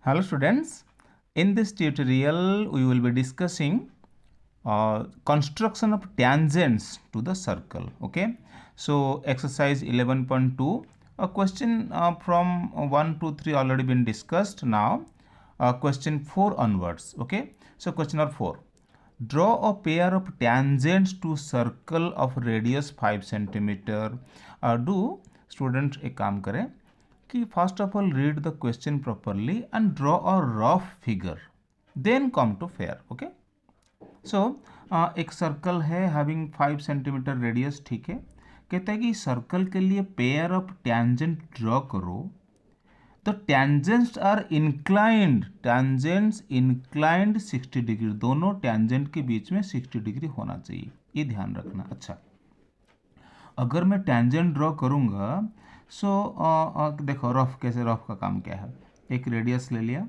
Hello students, in this tutorial we will be discussing construction of tangents to the circle. Okay, so exercise 11.2, a question from 1 to 3 already been discussed. Now question 4 onwards. Okay, so question number 4, draw a pair of tangents to circle of radius 5 centimeter. Do students एक काम करें कि first of all read the question properly and draw a rough figure, then come to fair. Okay, so एक circle है having 5 centimetre radius. ठीक है, कहता है कि सर्कल के लिए पेयर ऑफ टैंजेंट ड्रॉ करो. तो tangents are inclined, tangents inclined 60 degree, दोनों टैंजेंट के बीच में 60 डिग्री होना चाहिए, ये ध्यान रखना. अच्छा, अगर मैं टैंजेंट ड्रॉ करूंगा सो देखो रफ, कैसे रफ का काम क्या है. एक रेडियस ले लिया,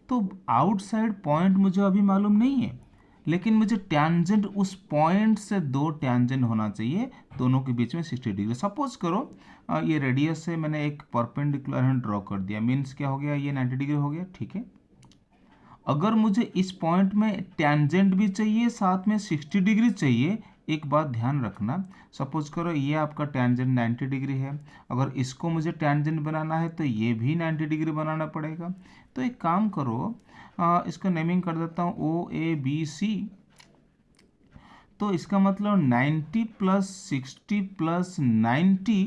तो आउटसाइड पॉइंट मुझे अभी मालूम नहीं है, लेकिन मुझे टैंजेंट उस पॉइंट से दो टैंजेंट होना चाहिए, दोनों के बीच में 60 डिग्री. सपोज करो ये रेडियस से मैंने एक परपेंडिकुलर ड्रॉ कर दिया, मीन्स क्या हो गया, ये 90 डिग्री हो गया. ठीक है, अगर मुझे इस पॉइंट में टैंजेंट भी चाहिए, साथ में 60 डिग्री चाहिए, एक बात ध्यान रखना. सपोज करो ये आपका टैंजेंट 90 डिग्री है, अगर इसको मुझे टैंजेंट बनाना है तो ये भी 90 डिग्री बनाना पड़ेगा. तो एक काम करो, इसको नेमिंग कर देता हूँ OABC. तो इसका मतलब 90 plus 60 plus 90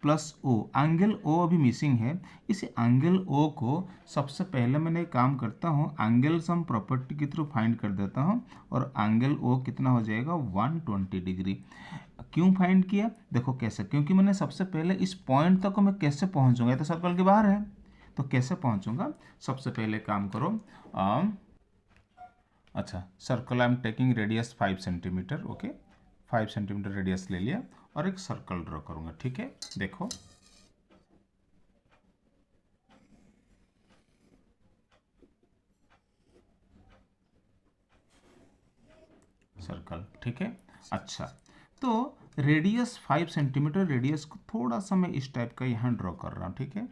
plus O, angle O अभी मिसिंग है. इस एंगल ओ को सबसे पहले मैंने एक काम करता हूँ, एंगल सम प्रॉपर्टी के थ्रू फाइंड कर देता हूँ, और एंगल ओ कितना हो जाएगा, 120 डिग्री. क्यों फाइंड किया, देखो कैसे, क्योंकि मैंने सबसे पहले इस पॉइंट तक मैं कैसे पहुँचूंगा, ये तो सर्कल के बाहर है, तो कैसे पहुँचूंगा. सबसे पहले काम करो, अच्छा circle I am taking radius 5 centimetre. Okay, 5 centimetre radius ले लिया और एक सर्कल ड्रॉ करूंगा. ठीक है, देखो सर्कल. ठीक है, अच्छा, तो रेडियस 5 सेंटीमीटर, रेडियस को थोड़ा सा मैं इस टाइप का यहां ड्रॉ कर रहा हूं. ठीक है,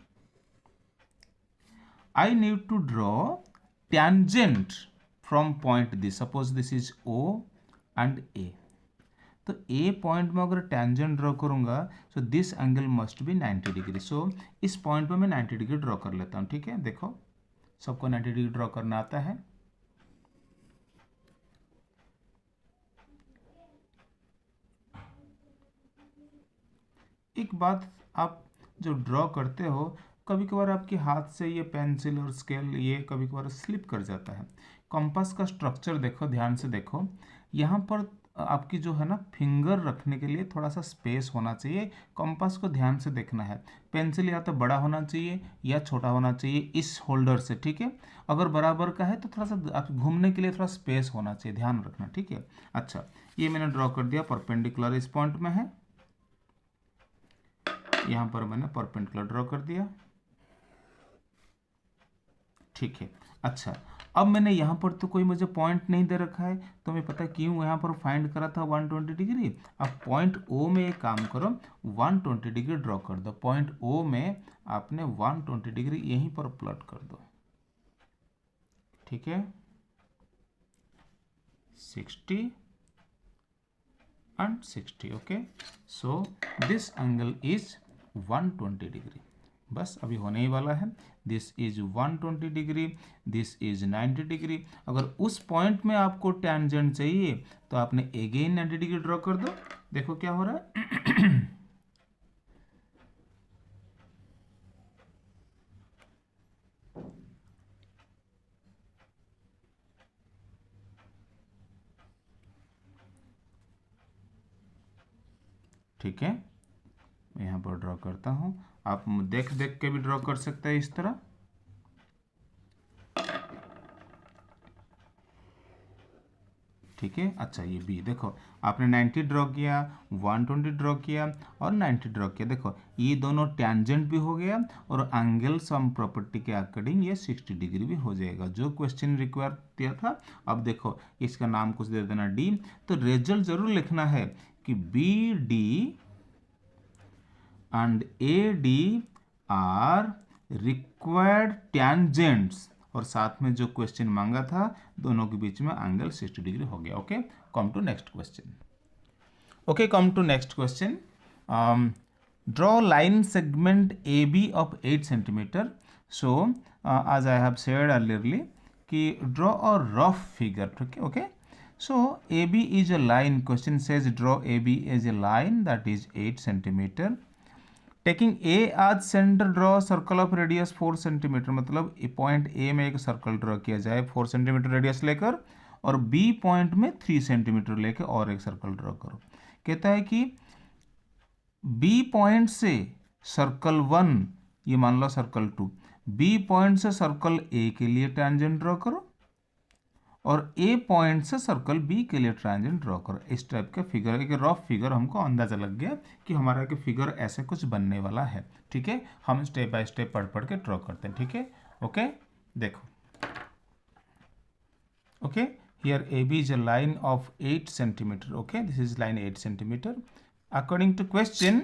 I need to draw tangent from point this, suppose this is O and A. तो ए पॉइंट में अगर टैंजेंट ड्रॉ करूंगा so this angle must be 90 degree. So इस पॉइंट में मैं 90 डिग्री ड्रॉ कर लेता हूं. ठीक है, देखो सबको 90 डिग्री ड्रॉ करना आता है. एक बात, आप जो ड्रॉ करते हो कभी कभार आपके हाथ से ये पेंसिल और स्केल ये कभी कभार स्लिप कर जाता है. कंपास का स्ट्रक्चर देखो, ध्यान से देखो, यहाँ पर आपकी जो है ना फिंगर रखने के लिए थोड़ा सा स्पेस होना चाहिए. कंपास को ध्यान से देखना है, पेंसिल या तो बड़ा होना चाहिए या छोटा होना चाहिए इस होल्डर से. ठीक है, अगर बराबर का है तो थोड़ा सा आप घूमने के लिए थोड़ा स्पेस होना चाहिए, ध्यान रखना. ठीक है, अच्छा ये मैंने ड्रॉ कर दिया, परपेंडिकुलर इस पॉइंट में है, यहाँ पर मैंने परपेंडिकुलर ड्रॉ कर दिया. ठीक है, अच्छा अब मैंने यहाँ पर तो कोई मुझे पॉइंट नहीं दे रखा है, तो मैं पता क्यों यहाँ पर फाइंड करा था 120 डिग्री. अब पॉइंट O में एक काम करो, 120 डिग्री ड्रॉ कर दो. पॉइंट O में आपने 120 डिग्री यहीं पर प्लॉट कर दो. ठीक है, 60 and 60. Okay, so this angle is 120 degree. बस अभी होने ही वाला है. This is 120 degree, this is 90 degree. अगर उस पॉइंट में आपको टैंजेंट चाहिए तो आपने अगेन 90 डिग्री ड्रॉ कर दो. देखो क्या हो रहा है. ठीक है, मैं यहाँ पर ड्रॉ करता हूँ, आप देख देख के भी ड्रॉ कर सकते हैं इस तरह. ठीक है, अच्छा ये बी देखो, आपने 90 ड्रॉ किया, 120 ड्रॉ किया और 90 ड्रॉ किया. देखो ये दोनों टैंजेंट भी हो गया और एंगल सम प्रॉपर्टी के अकॉर्डिंग ये 60 डिग्री भी हो जाएगा, जो क्वेश्चन रिक्वायर किया था. अब देखो इसका नाम कुछ दे देना डी. तो रिजल्ट जरूर लिखना है कि BD and AD are required tangents, और साथ में जो क्वेश्चन मांगा था दोनों के बीच में एंगल 60 डिग्री हो गया। Okay, come to next question. Okay, come to next question. Draw line segment AB of 8 centimeter. So, as I have said earlierly, कि draw a rough figure. Okay. So, AB is a line. Question says draw AB as a line that is 8 centimeter. Taking A as center, draw circle of radius 4 centimeter. मतलब point A में एक circle draw किया जाए 4 centimetre radius लेकर, और B point में 3 centimetre लेकर और एक सर्कल ड्रॉ करो। कहता है कि B पॉइंट से सर्कल 1, ये मान लो सर्कल 2, B पॉइंट से सर्कल A के लिए टैंजेंट ड्रॉ करो और A पॉइंट से सर्कल B के लिए टैंजेंट ड्रॉ करो। इस टाइप का फिगर, एक रफ फिगर हमको अंदाजा लग गया कि हमारा के फिगर ऐसे कुछ बनने वाला है। ठीक है, हम स्टेप बाय स्टेप पढ़ पढ़ के ड्रॉ करते हैं। ठीक है, ओके, देखो। Okay, here AB is a line of 8 centimeter. Okay, this is line 8 centimeter. According to question,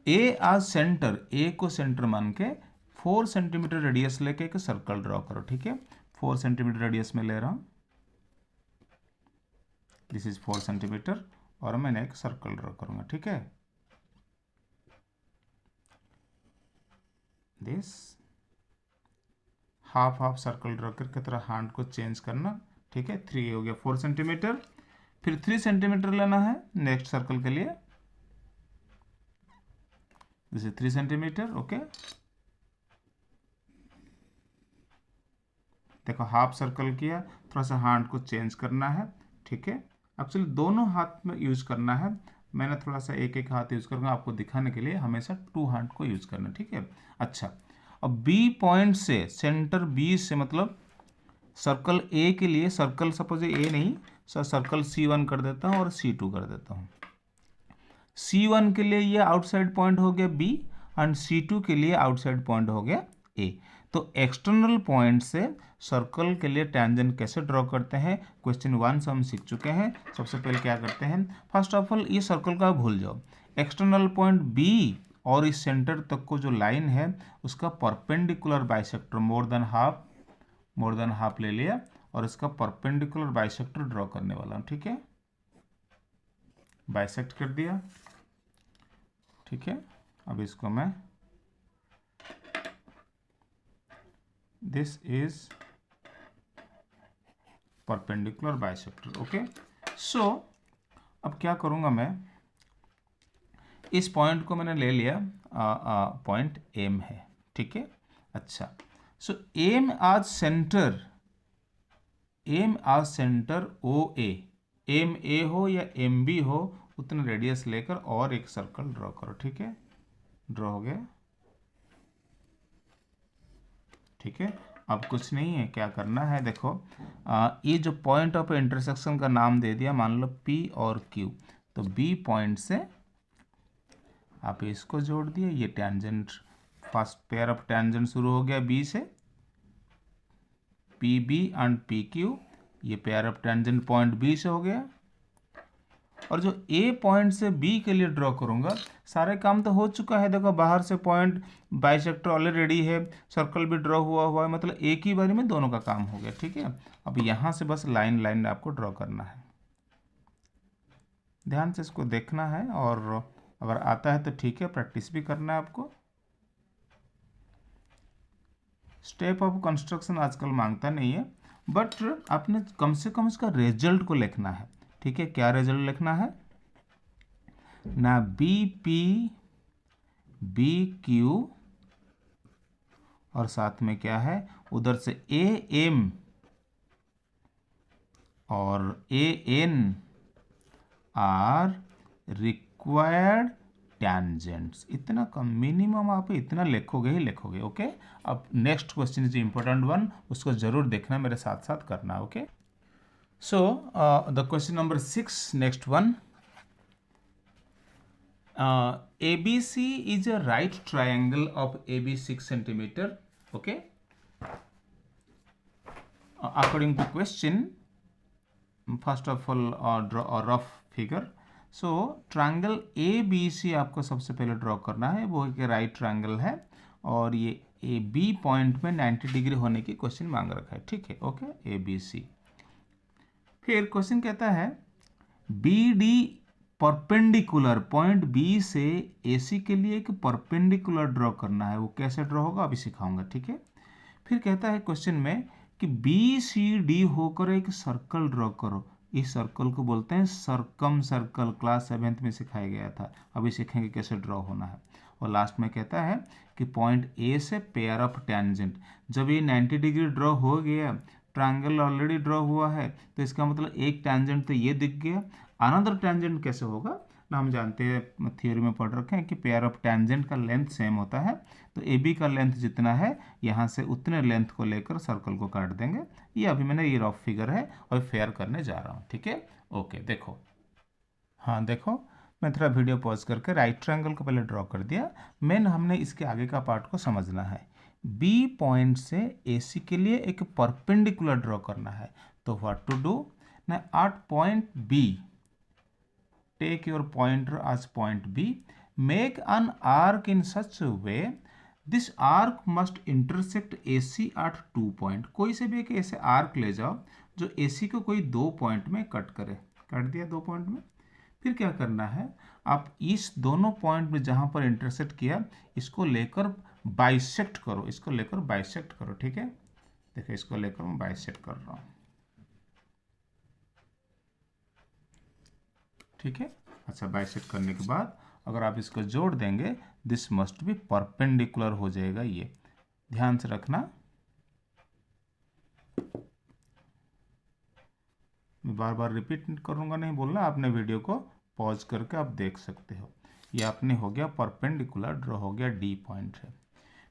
A as center, A को सेंटर मान के 4 सेंटीमीटर रेडियस लेके एक सर्कल ड्रॉ करो। ठीक है, 4 सेंटीमीटर रेडियस में ले रहा हूं, दिस इज 4 सेंटीमीटर, और मैंने एक सर्कल ड्रॉ करूंगा। ठीक है, this half half circle draw करके तरह हैंड को चेंज करना। ठीक है, 3 हो गया 4 सेंटीमीटर, फिर 3 सेंटीमीटर लेना है नेक्स्ट सर्कल के लिए, दिस इज 3 सेंटीमीटर। ओके, देखो हाफ सर्कल किया, थोड़ा सा हैंड को चेंज करना है। ठीक है, एक्चुअली दोनों हाथ में यूज करना है, मैंने थोड़ा सा एक एक हाथ यूज करूंगा आपको दिखाने के लिए, हमेशा 2 हैंड को यूज करना। ठीक है, अच्छा, अब B पॉइंट से सेंटर B से, मतलब सर्कल A के लिए, सर्कल सपोज A नहीं सर, सर्कल C1 कर देता हूँ और C2 कर देता हूँ। C1 के लिए ये आउटसाइड पॉइंट हो गया B एंड C2 के लिए आउटसाइड पॉइंट हो गया A। तो एक्सटर्नल पॉइंट से सर्कल के लिए टैंजेंट कैसे ड्रॉ करते हैं, क्वेश्चन 1 से हम सीख चुके हैं। सबसे पहले क्या करते हैं, फर्स्ट ऑफ ऑल ये सर्कल का भूल जाओ, एक्सटर्नल पॉइंट B और इस सेंटर तक को जो लाइन है उसका perpendicular bisector more than half ले लिया और इसका परपेंडिकुलर बाइसेक्टर ड्रॉ करने वाला हूं। ठीक है, बाइसेक्ट कर दिया। ठीक है, अब इसको मैं, this is perpendicular bisector. Okay, so अब क्या करूंगा मैं, इस पॉइंट को मैंने ले लिया, पॉइंट एम है। ठीक है, अच्छा, सो एम आज centre O A, M A हो या एम बी हो, उतना रेडियस लेकर और एक सर्कल ड्रॉ करो। ठीक है, ड्रॉ हो गया। ठीक है, अब कुछ नहीं है, क्या करना है, देखो ये जो पॉइंट ऑफ इंटरसेक्शन का नाम दे दिया, मान लो P और Q, तो B पॉइंट से आप इसको जोड़ दिए, ये tangent, first pair of tangent शुरू हो गया B से, PB एंड PQ, ये pair of tangent point B से हो गया। और जो A पॉइंट से B के लिए ड्रॉ करूंगा, सारे काम तो हो चुका है, देखो बाहर से पॉइंट बाइसेक्टर ऑलरेडी है, सर्कल भी ड्रॉ हुआ है, मतलब एक ही बारी में दोनों का काम हो गया। ठीक है, अब यहां से बस लाइन आपको ड्रॉ करना है, ध्यान से इसको देखना है, और अगर आता है तो ठीक है, प्रैक्टिस भी करना है आपको। स्टेप ऑफ कंस्ट्रक्शन आजकल मांगता नहीं है, बट आपने कम से कम इसका रिजल्ट को लिखना है। ठीक है, क्या रिजल्ट लिखना है ना, BP BQ और साथ में क्या है, उधर से AM और AN आर रिक्वायर्ड टैंजेंट्स। इतना कम, मिनिमम आप इतना लिखोगे ही लिखोगे। ओके, अब next question is important one, उसको जरूर देखना, मेरे साथ साथ करना। Okay, so the question number 6, next one, ABC is a right triangle of AB 6 centimeter. Okay, according to question, first of all draw a rough figure. So triangle A B C आपको सबसे पहले draw करना है, वो एक right triangle है और ये ए बी पॉइंट में 90 डिग्री होने की क्वेश्चन मांग रखा है, ठीक है। Okay, A B C. फिर क्वेश्चन कहता है B D perpendicular, point B से ए सी के लिए एक परपेंडिकुलर ड्रॉ करना है। वो कैसे ड्रॉ होगा अभी सिखाऊंगा, ठीक है। फिर कहता है क्वेश्चन में कि बी सी डी होकर एक सर्कल ड्रॉ करो। इस सर्कल को बोलते हैं सर्कम सर्कल, क्लास 7th में सिखाया गया था। अभी सीखेंगे कैसे ड्रॉ होना है। और लास्ट में कहता है कि पॉइंट ए से पेयर ऑफ टेंजेंट। जब ये 90 डिग्री ड्रॉ हो गया, ट्रायंगल ऑलरेडी ड्रॉ हुआ है, तो इसका मतलब एक टेंजेंट तो ये दिख गया। अनदर टेंजेंट कैसे होगा ना, हम जानते हैं, थ्योरी में पढ़ रखे हैं कि पेयर ऑफ टेंजेंट का लेंथ सेम होता है। तो ए बी का लेंथ जितना है यहाँ से उतने लेंथ को लेकर सर्कल को काट देंगे। ये अभी मैंने ये रफ फिगर है और फेयर करने जा रहा हूँ, ठीक है। ओके, देखो, हाँ देखो, मैं थोड़ा वीडियो पॉज करके राइट ट्रायंगल को पहले ड्रॉ कर दिया। मेन हमने इसके आगे का पार्ट को समझना है। बी पॉइंट से ए सी के लिए एक परपेंडिकुलर ड्रॉ करना है। तो व्हाट टू डू ना, at point B, take your pointer as point B, make an arc in such a way this arc must intersect AC at 2 point। कोई से भी एक ऐसे आर्क ले जाओ जो AC को कोई 2 पॉइंट में कट करे। कट दिया 2 पॉइंट में। फिर क्या करना है, आप इस दोनों पॉइंट में जहां पर इंटरसेक्ट किया इसको लेकर बाइसेक्ट करो, इसको लेकर बाइसेक्ट करो, ठीक है। देखो, इसको लेकर मैं बाइसेक्ट कर रहा हूँ, ठीक है। अच्छा, बाइसेक्ट करने के बाद अगर आप इसको जोड़ देंगे, दिस मस्ट बी परपेंडिकुलर हो जाएगा। ये ध्यान से रखना, मैं बार बार रिपीट करूंगा नहीं बोलना, आपने वीडियो को पॉज करके आप देख सकते हो। ये आपने हो गया परपेंडिकुलर ड्रॉ हो गया, डी पॉइंट है।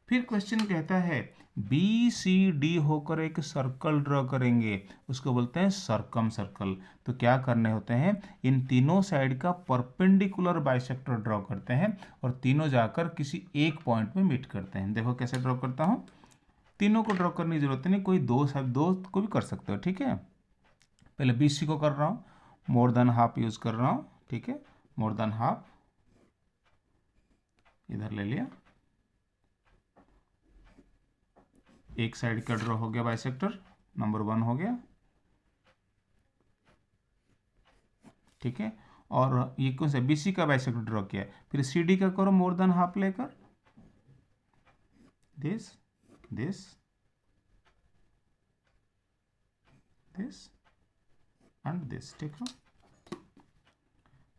फिर क्वेश्चन कहता है बी सी डी होकर एक सर्कल ड्रॉ करेंगे, उसको बोलते हैं सर्कम सर्कल। तो क्या करने होते हैं, इन तीनों साइड का परपेंडिकुलर बाइसेक्टर ड्रॉ करते हैं और तीनों जाकर किसी एक पॉइंट में मीट करते हैं। देखो कैसे ड्रॉ करता हूँ, तीनों को ड्रॉ करने की जरूरत नहीं, कोई दो को भी कर सकते हो, ठीक है। पहले बी सी को कर रहा हूँ, मोर देन हाफ यूज कर रहा हूँ, ठीक है। मोर देन हाफ इधर ले लिया, एक साइड का ड्रॉ हो गया बाइसेक्टर, नंबर 1 हो गया, ठीक है। और ये कौन सा, बीसी का बाइसेक्टर ड्रॉ किया। फिर सीडी का करो, मोर देन हाफ लेकर, this this this and this, ठीक है।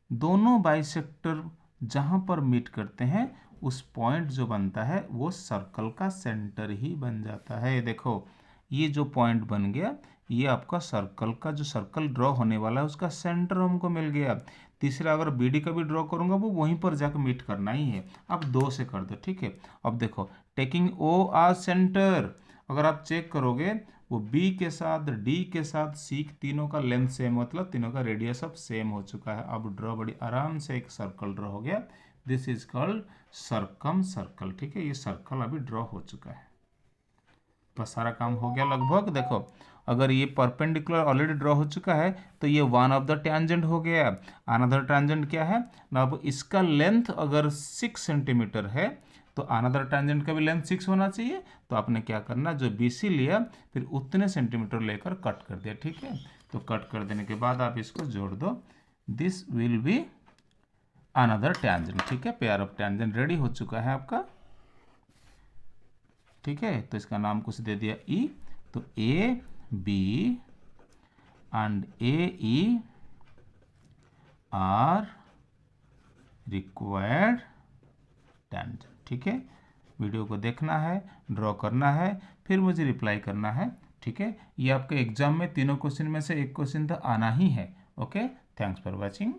दोनों बाइसेक्टर जहां पर मीट करते हैं उस पॉइंट जो बनता है वो सर्कल का सेंटर ही बन जाता है। देखो, ये जो पॉइंट बन गया ये आपका सर्कल का, जो सर्कल ड्रॉ होने वाला है उसका सेंटर हमको मिल गया। तीसरा अगर बीडी का भी ड्रॉ करूंगा वो वहीं पर जाकर मीट करना ही है। अब 2 से कर दो, ठीक है। अब देखो, टेकिंग ओ आज सेंटर, अगर आप चेक करोगे वो बी के साथ, डी के साथ, सी, तीनों का लेंथ सेम, मतलब तीनों का रेडियस अब सेम हो चुका है। अब ड्रॉ बड़ी आराम से एक सर्कल ड्रॉ हो गया। This is called circum circle, ठीक है। ये सर्कल अभी ड्रॉ हो चुका है, बस सारा काम हो गया लगभग। देखो, अगर ये परपेंडिकुलर ऑलरेडी ड्रॉ हो चुका है तो ये वन ऑफ द टेंजेंट हो गया। अनदर टेंजेंट क्या है ना, अब इसका लेंथ अगर 6 सेंटीमीटर है तो अनदर टेंजेंट का भी लेंथ 6 होना चाहिए। तो आपने क्या करना, जो BC लिया फिर उतने सेंटीमीटर लेकर कट कर दिया, ठीक है। तो कट कर देने के बाद आप इसको जोड़ दो, this will be another tangent, ठीक है। पेयर ऑफ टेंजेंट रेडी हो चुका है आपका, ठीक है। तो इसका नाम कुछ दे दिया E। तो AB and AE are required tangent, ठीक है। वीडियो को देखना है, ड्रॉ करना है, फिर मुझे रिप्लाई करना है, ठीक है। ये आपके एग्जाम में तीनों क्वेश्चन में से एक क्वेश्चन तो आना ही है। Okay, thanks for watching.